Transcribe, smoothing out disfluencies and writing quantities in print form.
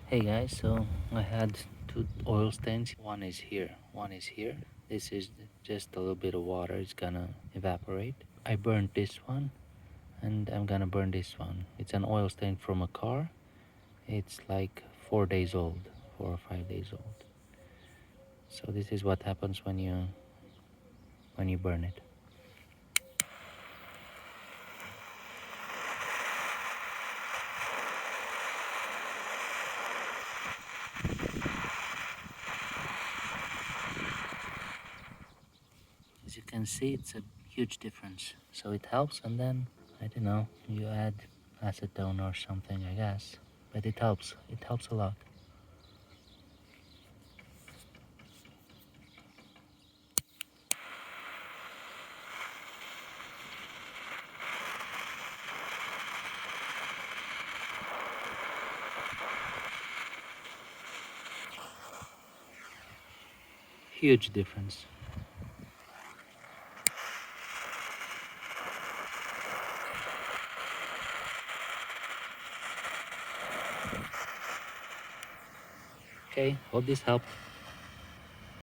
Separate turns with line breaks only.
Hey guys, so I had two oil stains. One is here, one is here. This is just a little bit of water, it's gonna evaporate. I burned this one and I'm gonna burn this one. It's an oil stain from a car. It's like 4 days old, 4 or 5 days old. So this is what happens when you burn it. As you can see, it's a huge difference. So it helps, and then I don't know, you add acetone or something, I guess. But it helps. It helps a lot. Huge difference. Okay, hope this helped.